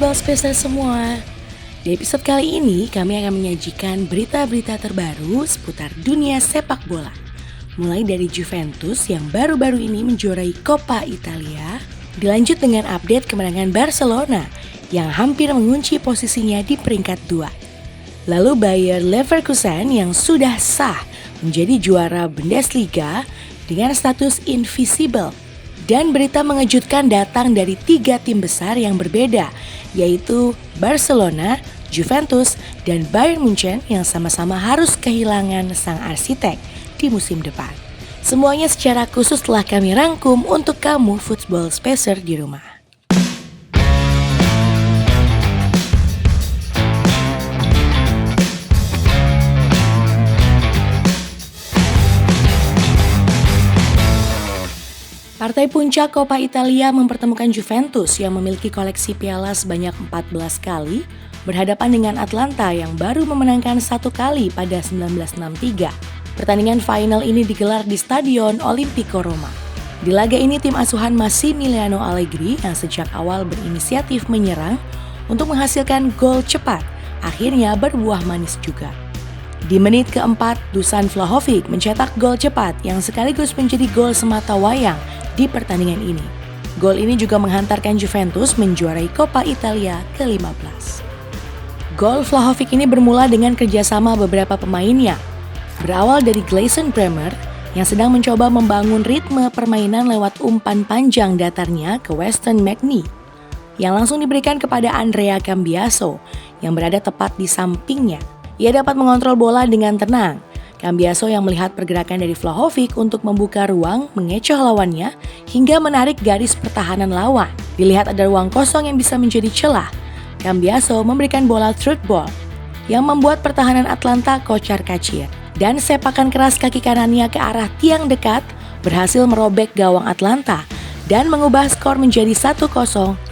Football Spacer semua. Di episode kali ini kami akan menyajikan berita-berita terbaru seputar dunia sepak bola. Mulai dari Juventus yang baru-baru ini menjuarai Coppa Italia, dilanjut dengan update kemenangan Barcelona yang hampir mengunci posisinya di peringkat 2. Lalu Bayer Leverkusen yang sudah sah menjadi juara Bundesliga dengan status invisible. Dan berita mengejutkan datang dari 3 tim besar yang berbeda, yaitu Barcelona, Juventus, dan Bayern Munchen yang sama-sama harus kehilangan sang arsitek di musim depan. Semuanya secara khusus telah kami rangkum untuk kamu Football Spacer di rumah. Partai puncak Coppa Italia mempertemukan Juventus yang memiliki koleksi piala sebanyak 14 kali berhadapan dengan Atalanta yang baru memenangkan 1 kali pada 1963. Pertandingan final ini digelar di Stadion Olimpico Roma. Di laga ini tim asuhan Massimiliano Allegri yang sejak awal berinisiatif menyerang untuk menghasilkan gol cepat akhirnya berbuah manis juga. Di menit keempat, Dusan Vlahovic mencetak gol cepat yang sekaligus menjadi gol semata wayang di pertandingan ini. Gol ini juga menghantarkan Juventus menjuarai Coppa Italia ke-15. Gol Vlahovic ini bermula dengan kerjasama beberapa pemainnya. Berawal dari Gleison Bremer yang sedang mencoba membangun ritme permainan lewat umpan panjang datarnya ke Weston McKennie yang langsung diberikan kepada Andrea Cambiaso yang berada tepat di sampingnya. Ia dapat mengontrol bola dengan tenang. Cambiaso yang melihat pergerakan dari Vlahovic untuk membuka ruang mengecoh lawannya hingga menarik garis pertahanan lawan. Dilihat ada ruang kosong yang bisa menjadi celah. Cambiaso memberikan bola through ball yang membuat pertahanan Atalanta kocar-kacir. Dan sepakan keras kaki kanannya ke arah tiang dekat berhasil merobek gawang Atalanta dan mengubah skor menjadi 1-0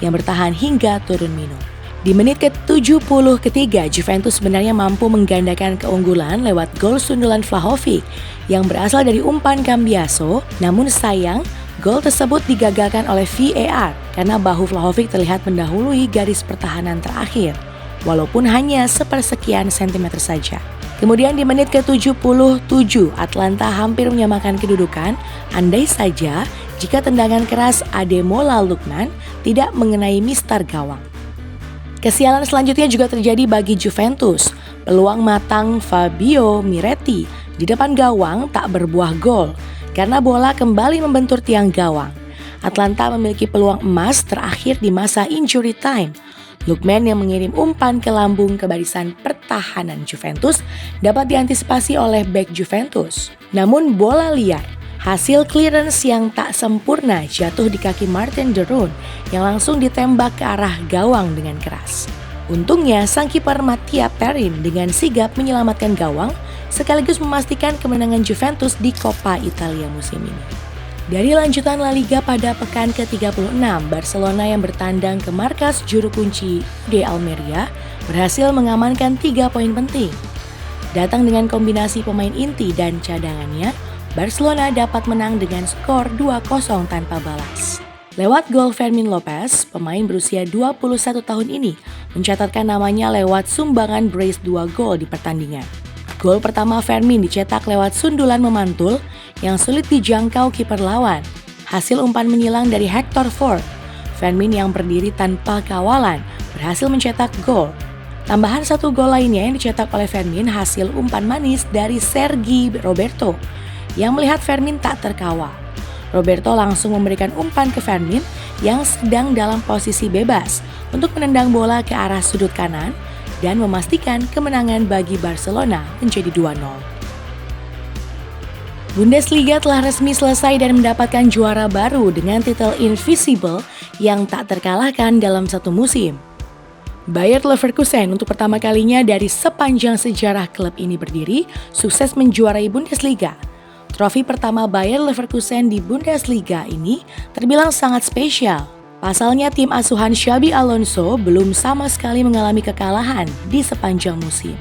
yang bertahan hingga turun minum. Di menit ke-73, Juventus sebenarnya mampu menggandakan keunggulan lewat gol sundulan Vlahovic yang berasal dari umpan Cambiaso, namun sayang gol tersebut digagalkan oleh VAR karena bahu Vlahovic terlihat mendahului garis pertahanan terakhir, walaupun hanya sepersekian sentimeter saja. Kemudian di menit ke-77, Atalanta hampir menyamakan kedudukan, andai saja jika tendangan keras Ademola Lookman tidak mengenai mistar gawang. Kesialan selanjutnya juga terjadi bagi Juventus. Peluang matang Fabio Miretti di depan gawang tak berbuah gol karena bola kembali membentur tiang gawang. Atalanta memiliki peluang emas terakhir di masa injury time. Lookman yang mengirim umpan ke lambung ke barisan pertahanan Juventus dapat diantisipasi oleh bek Juventus. Namun bola liar, hasil clearance yang tak sempurna jatuh di kaki Martin de Roon yang langsung ditembak ke arah gawang dengan keras. Untungnya sang kiper Mattia Perin dengan sigap menyelamatkan gawang sekaligus memastikan kemenangan Juventus di Coppa Italia musim ini. Dari lanjutan La Liga pada pekan ke-36, Barcelona yang bertandang ke markas juru kunci de Almeria berhasil mengamankan 3 poin penting. Datang dengan kombinasi pemain inti dan cadangannya, Barcelona dapat menang dengan skor 2-0 tanpa balas. Lewat gol Fermin Lopez, pemain berusia 21 tahun ini mencatatkan namanya lewat sumbangan brace 2 gol di pertandingan. Gol pertama Fermin dicetak lewat sundulan memantul yang sulit dijangkau kiper lawan. Hasil umpan menyilang dari Hector Ford, Fermin yang berdiri tanpa kawalan berhasil mencetak gol. Tambahan 1 gol lainnya yang dicetak oleh Fermin hasil umpan manis dari Sergi Roberto yang melihat Fermin tak terkawal. Roberto langsung memberikan umpan ke Fermin yang sedang dalam posisi bebas untuk menendang bola ke arah sudut kanan dan memastikan kemenangan bagi Barcelona menjadi 2-0. Bundesliga telah resmi selesai dan mendapatkan juara baru dengan titel Invisible yang tak terkalahkan dalam satu musim. Bayer Leverkusen untuk pertama kalinya dari sepanjang sejarah klub ini berdiri, sukses menjuarai Bundesliga. Trofi pertama Bayer Leverkusen di Bundesliga ini terbilang sangat spesial. Pasalnya tim asuhan Xabi Alonso belum sama sekali mengalami kekalahan di sepanjang musim.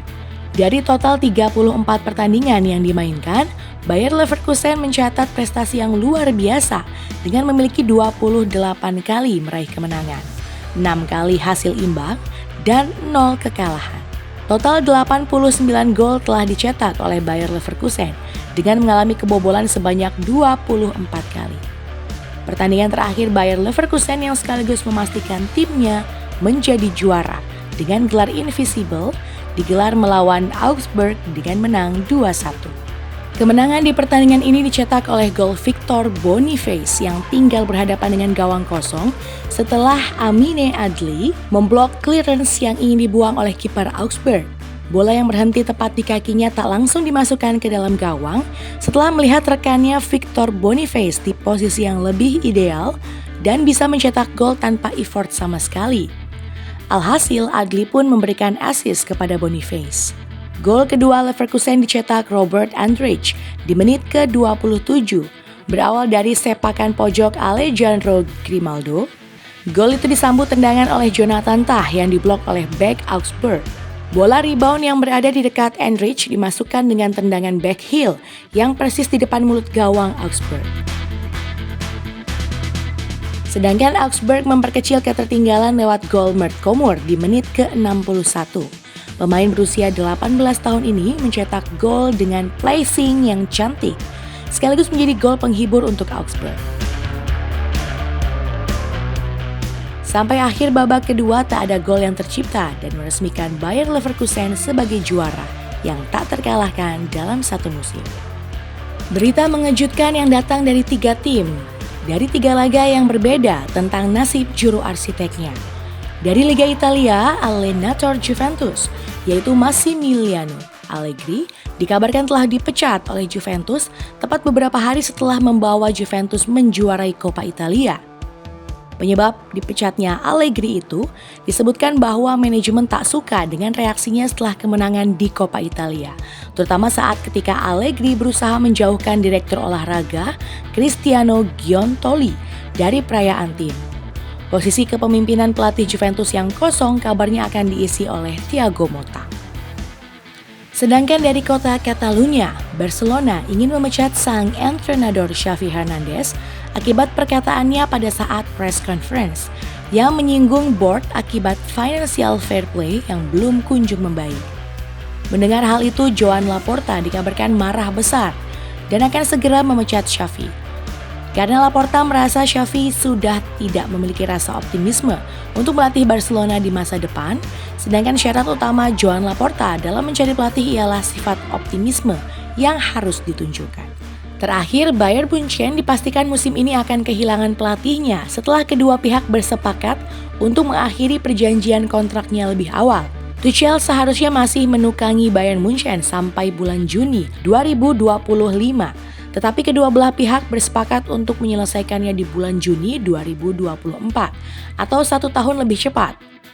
Dari total 34 pertandingan yang dimainkan, Bayer Leverkusen mencatat prestasi yang luar biasa dengan memiliki 28 kali meraih kemenangan. 6 kali hasil imbang, dan 0 kekalahan. Total 89 gol telah dicetak oleh Bayer Leverkusen dengan mengalami kebobolan sebanyak 24 kali. Pertandingan terakhir Bayer Leverkusen yang sekaligus memastikan timnya menjadi juara dengan gelar Invisible digelar melawan Augsburg dengan menang 2-1. Kemenangan di pertandingan ini dicetak oleh gol Victor Boniface yang tinggal berhadapan dengan gawang kosong setelah Amine Adli memblok clearance yang ingin dibuang oleh kiper Augsburg. Bola yang berhenti tepat di kakinya tak langsung dimasukkan ke dalam gawang setelah melihat rekannya Victor Boniface di posisi yang lebih ideal dan bisa mencetak gol tanpa effort sama sekali. Alhasil Adli pun memberikan assist kepada Boniface. Gol kedua Leverkusen dicetak Robert Andrich di menit ke-27, berawal dari sepakan pojok Alejandro Grimaldo. Gol itu disambut tendangan oleh Jonathan Tah yang diblok oleh bek Augsburg. Bola rebound yang berada di dekat Andrich dimasukkan dengan tendangan backheel yang persis di depan mulut gawang Augsburg. Sedangkan Augsburg memperkecil ketertinggalan lewat gol Mert Komur di menit ke-61. Pemain berusia 18 tahun ini mencetak gol dengan placing yang cantik, sekaligus menjadi gol penghibur untuk Augsburg. Sampai akhir babak kedua tak ada gol yang tercipta dan meresmikan Bayer Leverkusen sebagai juara yang tak terkalahkan dalam satu musim. Berita mengejutkan yang datang dari 3 tim, dari 3 laga yang berbeda tentang nasib juru arsiteknya. Dari Liga Italia, Allenator Juventus, yaitu Massimiliano Allegri, dikabarkan telah dipecat oleh Juventus tepat beberapa hari setelah membawa Juventus menjuarai Coppa Italia. Penyebab dipecatnya Allegri itu disebutkan bahwa manajemen tak suka dengan reaksinya setelah kemenangan di Coppa Italia, terutama saat ketika Allegri berusaha menjauhkan direktur olahraga Cristiano Giuntoli dari perayaan tim. Posisi kepemimpinan pelatih Juventus yang kosong kabarnya akan diisi oleh Thiago Motta. Sedangkan dari kota Catalunya, Barcelona ingin memecat sang entrenador Xavi Hernandez akibat perkataannya pada saat press conference yang menyinggung board akibat financial fair play yang belum kunjung membaik. Mendengar hal itu, Joan Laporta dikabarkan marah besar dan akan segera memecat Xavi. Karena Laporta merasa Xavi sudah tidak memiliki rasa optimisme untuk melatih Barcelona di masa depan, sedangkan syarat utama Joan Laporta dalam mencari pelatih ialah sifat optimisme yang harus ditunjukkan. Terakhir, Bayern Munchen dipastikan musim ini akan kehilangan pelatihnya setelah kedua pihak bersepakat untuk mengakhiri perjanjian kontraknya lebih awal. Tuchel seharusnya masih menukangi Bayern Munchen sampai bulan Juni 2025. Tetapi kedua belah pihak bersepakat untuk menyelesaikannya di bulan Juni 2024 atau 1 tahun lebih cepat.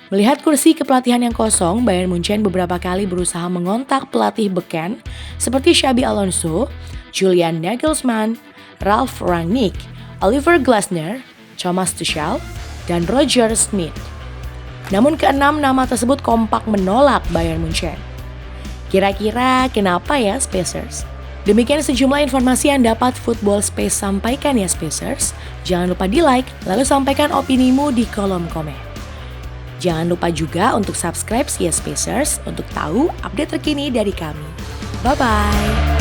Melihat kursi kepelatihan yang kosong, Bayern Munchen beberapa kali berusaha mengontak pelatih beken seperti Xabi Alonso, Julian Nagelsmann, Ralf Rangnick, Oliver Glasner, Thomas Tuchel, dan Roger Schmidt. Namun keenam nama tersebut kompak menolak Bayern Munchen. Kira-kira kenapa ya Spacers? Demikian sejumlah informasi yang dapat Football Space sampaikan ya Spacers. Jangan lupa di like, lalu sampaikan opinimu di kolom komen. Jangan lupa juga untuk subscribe ya Spacers untuk tahu update terkini dari kami. Bye-bye!